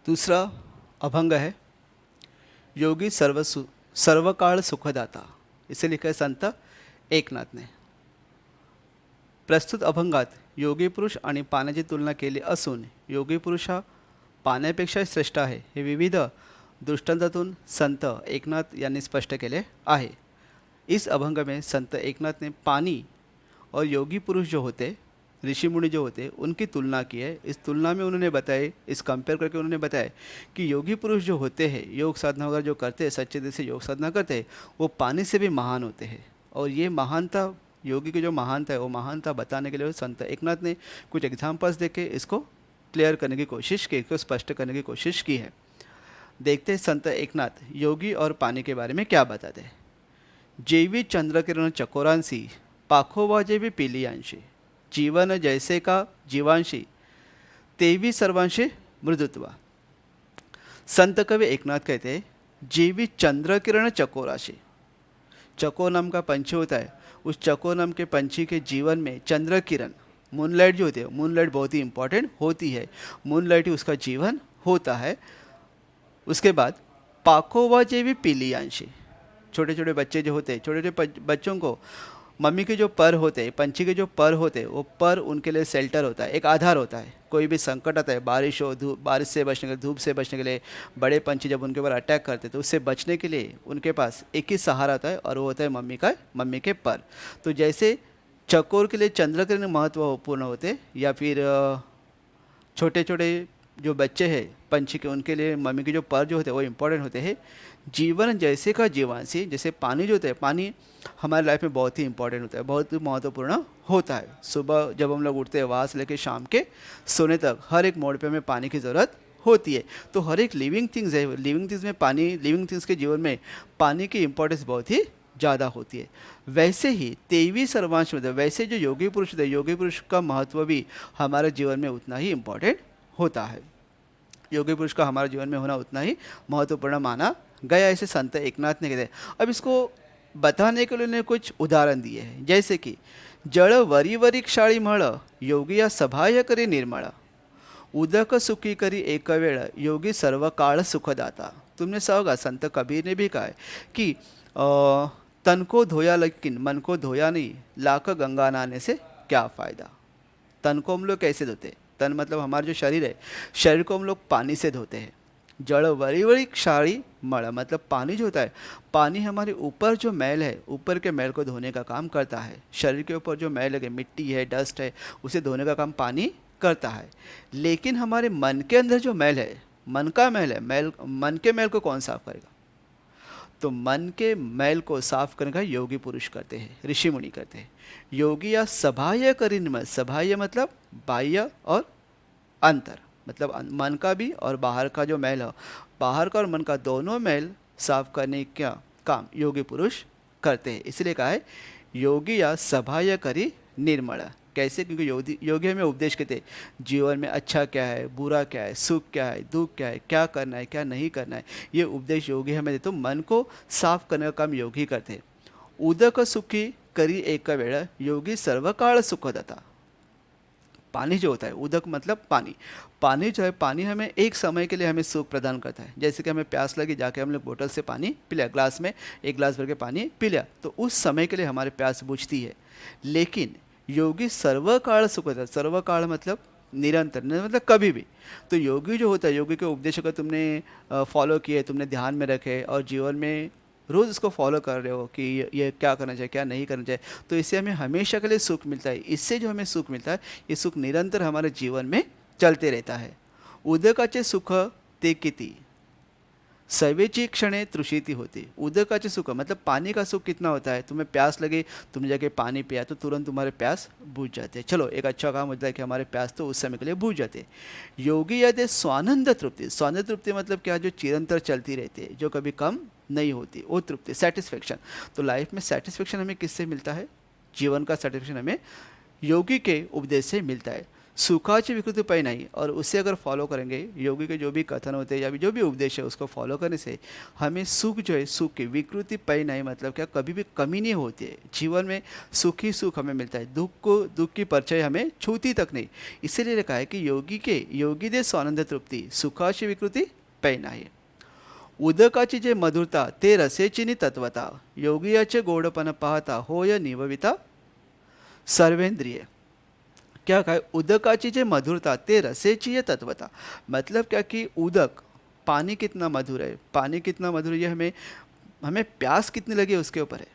दूसरा अभंग है योगी सर्वकाळ सुखदाता। इसे लिखा है संत एकनाथ ने। प्रस्तुत अभंगात योगी पुरुष आणि पाण्याची तुलना केली असून योगी पुरुष हा पाण्यापेक्षा श्रेष्ठ आहे हे विविध दृष्टांतातून संत एकनाथ यांनी स्पष्ट केले आहे। इस अभंग में संत एकनाथ ने पानी और योगी पुरुष जो होते, ऋषि मुनि जो होते, उनकी तुलना की है। इस तुलना में उन्होंने बताए, इस कंपेयर करके उन्होंने बताया कि योगी पुरुष जो होते हैं, योग साधना वगैरह जो करते हैं, सच्चे दिल से योग साधना करते हैं, वो पानी से भी महान होते हैं। और ये महानता, योगी की जो महानता है, वो महानता बताने के लिए संत एकनाथ ने कुछ एग्जाम्पल्स देके इसको क्लियर करने की कोशिश की, इसको स्पष्ट करने की कोशिश की है। देखते हैं संत एकनाथ योगी और पानी के बारे में क्या बताते हैं। जेवी चंद्रकिरण चकोरांशी पाखोबा जेवी पिलियांशी, जीवन जैसे का जीवांशी तेवी सर्वांशी मृदुत्वा। संत कवि एकनाथ कहते हैं जेवी चंद्रकिरण चकोराशी, चकोर नाम का पंछी होता है, उस चकोर नाम के पंछी के जीवन में चंद्र किरण, मूनलाइट जो होती है, मूनलाइट बहुत ही इंपॉर्टेंट होती है, मूनलाइट ही उसका जीवन होता है। उसके बाद पाखोवा जेवी पिलियांशी, छोटे छोटे बच्चे जो होते हैं, छोटे छोटे बच्चों को मम्मी के जो पर होते हैं, पंछी के जो पर होते हैं, वो पर उनके लिए शेल्टर होता है, एक आधार होता है। कोई भी संकट आता है, बारिश हो, धूप, बारिश से बचने के लिए, धूप से बचने के लिए, बड़े पंछी जब उनके ऊपर अटैक करते तो उससे बचने के लिए उनके पास एक ही सहारा होता है और वो होता है मम्मी के पर। तो जैसे चकोर के लिए चंद्रकिरण महत्वपूर्ण होते, या फिर छोटे छोटे जो बच्चे हैं पंछी के, उनके लिए मम्मी के जो पर जो होते हैं वो इम्पोर्टेंट होते हैं। जीवन जैसे का जीवांशी, जैसे पानी जो होता है, पानी हमारे लाइफ में बहुत ही इंपॉर्टेंट होता है, बहुत ही महत्वपूर्ण होता है। सुबह जब हम लोग उठते हैं वहाँ से लेकर शाम के सोने तक हर एक मोड़ पे हमें पानी की ज़रूरत होती है। तो हर एक लिविंग थिंग्स है, लिविंग थिंग्स में पानी, लिविंग थिंग्स के जीवन में पानी की इंपॉर्टेंस बहुत ही ज़्यादा होती है। वैसे ही तेवी सर्वांश में, वैसे जो योगी पुरुष होते हैं, योगी पुरुष का महत्व भी हमारे जीवन में उतना ही इम्पॉर्टेंट होता है। योगी पुरुष का हमारे जीवन में होना उतना ही महत्वपूर्ण माना गया, ऐसे संत एकनाथ ने कहते। अब इसको बताने के लिए उन्होंने कुछ उदाहरण दिए हैं, जैसे कि जळ वरी वरी क्षाळी मळ योगिया सभाय करी निर्मळ, उदक सुखी करी एक वेळ योगी सर्व काळ सुखदाता। तुमने सहा होगा, संत कबीर ने भी कहा है कि तन को धोया लेकिन मन को धोया नहीं, लाख गंगा नहाने से क्या फ़ायदा। तन को हम लोग कैसे धोते हैं? तन मतलब हमारा जो शरीर है, शरीर को हम लोग पानी से धोते हैं। जड़ वरी वरी क्षारी मड़ मतलब पानी जो होता है, पानी हमारे ऊपर जो मैल है, ऊपर के मैल को धोने का काम करता है। शरीर के ऊपर जो मैल है, मिट्टी है, डस्ट है, उसे धोने का काम पानी करता है। लेकिन हमारे मन के अंदर जो मैल है, मन का मैल है, मन के मैल को कौन साफ करेगा? तो मन के मैल को साफ करने का योगी पुरुष करते हैं, ऋषि मुनि करते हैं। योगी या सबाह्य करी निर्मल, सबाह्य मतलब बाह्य और अंतर, मतलब मन का भी और बाहर का जो मैल है, बाहर का और मन का दोनों मैल साफ करने का काम योगी पुरुष करते हैं। इसलिए कहा है योगी या सबाह्य करी निर्मल। कैसे? क्योंकि योगी हमें उपदेश कहते हैं जीवन में अच्छा क्या है, बुरा क्या है, सुख क्या है, दुख क्या है, क्या करना है, क्या नहीं करना है, ये उपदेश योगी हमें देते। तो मन को साफ करने का काम योगी करते हैं। उदक सुखी करी एक वेळ योगी सर्वकाळ सुखदाता। पानी जो होता है, उदक मतलब पानी, पानी जो है, पानी हमें एक समय के लिए हमें सुख प्रदान करता है। जैसे कि हमें प्यास लगी, जाके हम लोग बोतल से पानी पी लिया, ग्लास में एक ग्लास भर के पानी पी लिया, तो उस समय के लिए हमारे प्यास बुझती है। लेकिन योगी सर्वकाळ सुख होता है, सर्वकाळ मतलब निरंतर, मतलब कभी भी। तो योगी जो होता है, योगी के उपदेश अगर तुमने फॉलो किए, तुमने ध्यान में रखे और जीवन में रोज़ इसको फॉलो कर रहे हो कि ये क्या करना चाहिए, क्या नहीं करना चाहिए, तो इससे हमें हमेशा के लिए सुख मिलता है। इससे जो हमें सुख मिलता है, ये सुख निरंतर हमारे जीवन में चलते रहता है। उदकाचे सुख ते किती सवेची क्षणे तृषिती होती। उदकाचे सुख मतलब पानी का सुख कितना होता है, तुम्हें प्यास लगे, तुमने जाके पानी पिया तो तुरंत तुम्हारे प्यास बुझ जाते हैं। चलो एक अच्छा काम होता है कि हमारे प्यास तो उस समय के लिए बुझ जाते हैं। योगी याद स्वानंद तृप्ति, स्वानंद तृप्ति मतलब क्या, जो चिरंतर चलती रहती है, जो कभी कम नहीं होती, वो तृप्ति, सेटिस्फेक्शन। तो लाइफ में सेटिस्फेक्शन हमें किससे मिलता है? जीवन का सेटिस्फेक्शन हमें योगी के उपदेश से मिलता है। सुखाची विकृति पाई नहीं, और उसे अगर फॉलो करेंगे, योगी के जो भी कथन होते हैं या भी जो भी उपदेश है उसको फॉलो करने से हमें सुख जो है, सुख की विकृति पाई नहीं मतलब क्या, कभी भी कमी नहीं होती है जीवन में, सुख ही सुख हमें मिलता है, दुख की परछाई हमें छूती तक नहीं। इसीलिए लिखा है कि योगी दे स्वानंद तृप्ति सुखाची विकृति पाई नाही। उदकाची जे मधुरता ते रसेची नि तत्वता, योगियाचे गोडपण पाहता होय निवविता सर्वेंद्रिय। क्या कहा, उदकाची जे मधुरता ते रसेची ये तत्वता, मतलब क्या कि उदक, पानी कितना मधुर है, पानी कितना मधुर है, ये हमें हमें प्यास कितनी लगी उसके ऊपर है।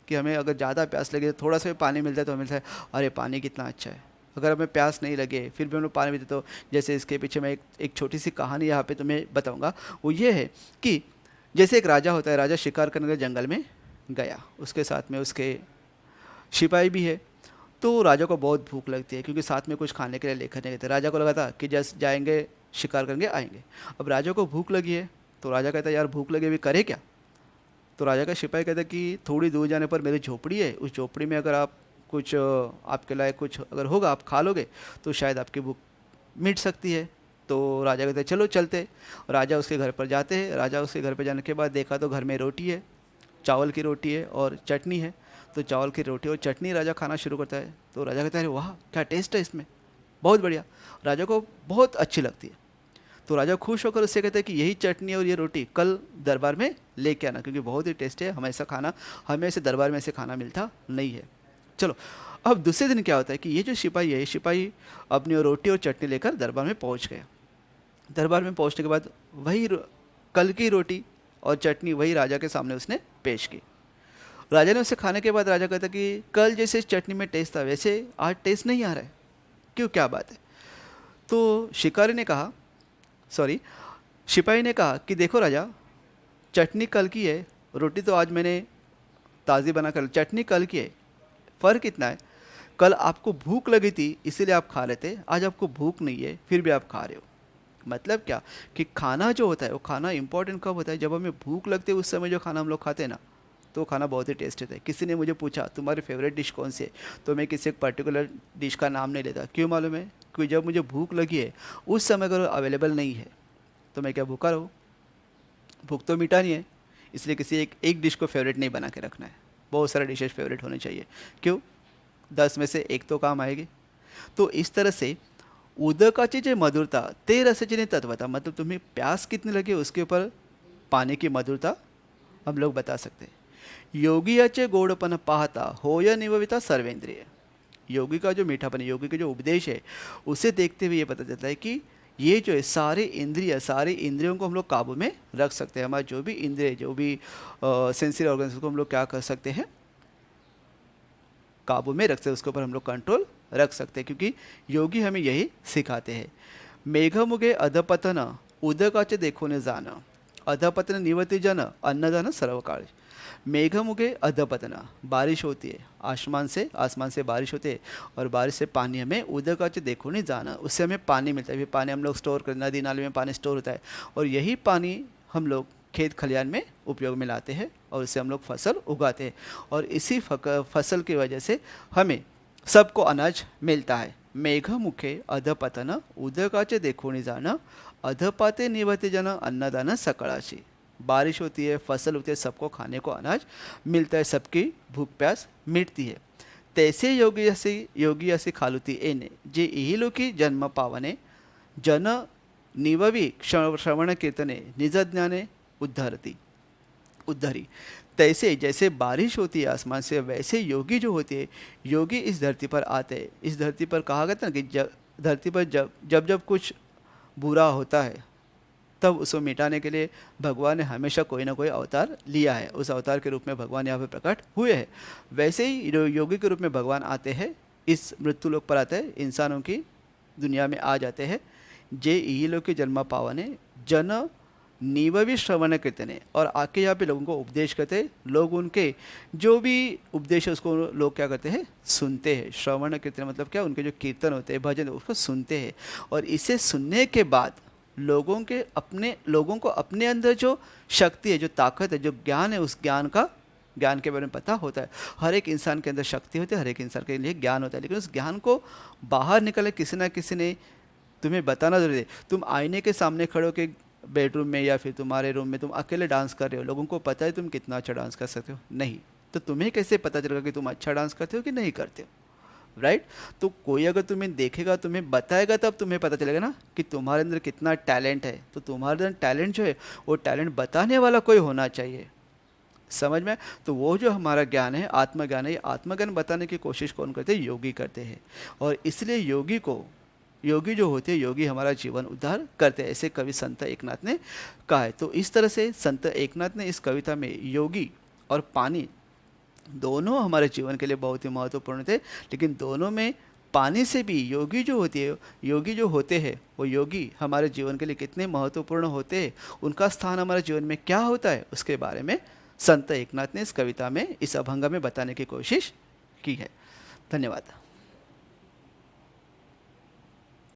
कि हमें अगर ज़्यादा प्यास लगे, थोड़ा सा भी पानी मिलता है तो हमें लगता है अरे पानी कितना अच्छा है। अगर हमें प्यास नहीं लगे फिर भी हम लोग पानी पीते, तो जैसे इसके पीछे मैं एक छोटी सी कहानी यहाँ पे तुम्हें बताऊँगा। वो ये है कि जैसे एक राजा होता है, राजा शिकार करने के जंगल में गया, उसके साथ में उसके सिपाही भी है। तो राजा को बहुत भूख लगती है क्योंकि साथ में कुछ खाने के लिए लेकर नहीं गए थे। राजा को लगा था कि जैसे जाएंगे शिकार करेंगे आएंगे। अब राजा को भूख लगी है तो राजा कहता है यार भूख लगी अभी करे क्या। तो राजा का सिपाही कहता है कि थोड़ी दूर जाने पर मेरी झोपड़ी है, उस झोपड़ी में अगर आप कुछ आपके लायक कुछ अगर होगा आप खा लोगे तो शायद आपकी भूख मिट सकती है। तो राजा कहते हैं चलो चलते। राजा उसके घर पर जाते हैं। राजा उसके घर पर जाने के बाद देखा तो घर में रोटी है, चावल की रोटी है और चटनी है। तो चावल की रोटी और चटनी राजा खाना शुरू करता है। तो राजा कहता है अरे वाह क्या टेस्ट है इसमें, बहुत बढ़िया। राजा को बहुत अच्छी लगती है। तो राजा खुश होकर उससे कहता है कि यही चटनी और ये रोटी कल दरबार में लेके आना क्योंकि बहुत ही टेस्ट है, हमें ऐसे दरबार में ऐसे खाना मिलता नहीं है। चलो अब दूसरे दिन क्या होता है कि ये जो सिपाही है, ये सिपाही अपनी रोटी और चटनी लेकर दरबार में पहुंच गया। दरबार में पहुंचने के बाद वही कल की रोटी और चटनी वही राजा के सामने उसने पेश की। राजा ने उसे खाने के बाद राजा कहता कि कल जैसे चटनी में टेस्ट था वैसे आज टेस्ट नहीं आ रहा है, क्यों क्या बात है। तो शिकारी ने कहा सिपाही ने कहा कि देखो राजा, चटनी कल की है, रोटी तो आज मैंने ताज़ी बना कर, चटनी कल की है, फ़र्क इतना है कल आपको भूख लगी थी इसीलिए आप खा रहे थे, आज आपको भूख नहीं है फिर भी आप खा रहे हो। मतलब क्या कि खाना जो होता है वो खाना इंपॉर्टेंट कब होता है, जब हमें भूख लगती है उस समय जो खाना हम लोग खाते हैं ना तो खाना बहुत ही टेस्टी होता है। किसी ने मुझे पूछा तुम्हारी फेवरेट डिश कौन सी है, तो मैं किसी एक पर्टिकुलर डिश का नाम नहीं लेता। क्यों मालूम है, क्योंकि जब मुझे भूख लगी है उस समय अगर अवेलेबल नहीं है तो मैं क्या भूखा रहूँ, भूख तो मिटानी है। इसलिए किसी एक डिश को फेवरेट नहीं बना के रखना है, बहुत सारे डिशेज फेवरेट होने चाहिए। क्यों, 10 में से एक तो काम आएगी। तो इस तरह से उदकाची जे मधुरता ते रसाची ने तत्वता, मतलब तुम्हें प्यास कितनी लगी उसके ऊपर पानी की मधुरता हम लोग बता सकते हैं। योगियाचे गोडपन पाहता होय निवविता सर्वेंद्रिय, योगी का जो मीठापन, योगी का जो उपदेश है उसे देखते हुए ये पता चलता है कि ये जो है सारे इंद्रियों को हम लोग काबू में रख सकते हैं। हमारे जो भी इंद्रिय, जो भी सेंसरी ऑर्गन्स को हम लोग क्या कर सकते हैं, काबू में रख सकते हैं, उसके ऊपर हम लोग कंट्रोल रख सकते हैं, क्योंकि योगी हमें यही सिखाते हैं। मेघमुगे अधपतन उदकाचे देखोने जान, अधपतन निवती जन अन्नदान सर्वकाळ। मेघमुगे अधपतन, बारिश होती है, आसमान से बारिश होती है और बारिश से पानी हमें उदकाचे देखो नहीं जाना, उससे हमें पानी मिलता है। फिर पानी हम लोग स्टोर कर, नदी नाले में पानी स्टोर होता है और यही पानी हम लोग खेत खलियान में उपयोग में लाते हैं और उससे हम लोग फसल उगाते हैं और इसी फसल की वजह से हमें सबको अनाज मिलता है। मेघमुखे अधपतन उदकाचे देखो नहीं जाना, अधपाते निवते जन अन्नदान सकळाशी। बारिश होती है, फसल होती है, सबको खाने को अनाज मिलता है, सबकी भूख प्यास मिटती है। तैसे योगी असे खालुती एने जे इहिलोकी जन्म पावने, जन निववी श्रवण कीर्तने निज ज्ञाने उद्धरी। तैसे जैसे बारिश होती है आसमान से, वैसे योगी जो होते हैं, योगी इस धरती पर आते हैं। इस धरती पर कहा गया था ना कि धरती पर जब कुछ बुरा होता है तब उसको मिटाने के लिए भगवान ने हमेशा कोई ना कोई अवतार लिया है, उस अवतार के रूप में भगवान यहाँ पे प्रकट हुए हैं। वैसे ही योगी के रूप में भगवान आते हैं, इस मृत्यु लोक पर आते हैं, इंसानों की दुनिया में आ जाते हैं। जे ई लोग की जन्म पावने जन नीववी श्रवण कीर्तने, और आके यहाँ पे लोगों को उपदेश करते हैं। लोग उनके जो भी उपदेश है उसको लोग क्या करते हैं, सुनते हैं। श्रवण कीर्तन मतलब क्या, उनके जो कीर्तन होते हैं, भजन, उसको सुनते हैं और इसे सुनने के बाद लोगों को अपने अंदर जो शक्ति है, जो ताकत है, जो ज्ञान है, उस ज्ञान का ज्ञान के बारे में पता होता है। हर एक इंसान के अंदर शक्ति होती है, हर एक इंसान के लिए ज्ञान होता है, लेकिन उस ज्ञान को बाहर निकले किसी ना किसी ने तुम्हें बताना जरूरी है। तुम आईने के सामने खड़े हो के बेडरूम में या फिर तुम्हारे रूम में तुम अकेले डांस कर रहे हो, लोगों को पता है तुम कितना अच्छा डांस कर सकते हो? नहीं। तो तुम्हें कैसे पता चलेगा कि तुम अच्छा डांस करते हो कि नहीं करते हो? राइट। तो कोई अगर तुम्हें देखेगा, तुम्हें बताएगा, तब तुम्हें पता चलेगा ना कि तुम्हारे अंदर कितना टैलेंट है। तो तुम्हारे अंदर टैलेंट जो है वो टैलेंट बताने वाला कोई होना चाहिए। समझ में? तो वो जो हमारा ज्ञान है, आत्मज्ञान है, ये आत्मज्ञान बताने की कोशिश कौन करते हैं? योगी करते हैं। और इसलिए योगी जो होते हैं, योगी हमारा जीवन उद्धार करते हैं, ऐसे कवि संत एकनाथ ने कहा है। तो इस तरह से संत एकनाथ ने इस कविता में योगी और पानी दोनों हमारे जीवन के लिए बहुत ही महत्वपूर्ण थे, लेकिन दोनों में पानी से भी योगी जो होते हैं, वो योगी हमारे जीवन के लिए कितने महत्वपूर्ण होते हैं, उनका स्थान हमारे जीवन में क्या होता है, उसके बारे में संत एकनाथ ने इस कविता में, इस अभंग में बताने की कोशिश की है। धन्यवाद।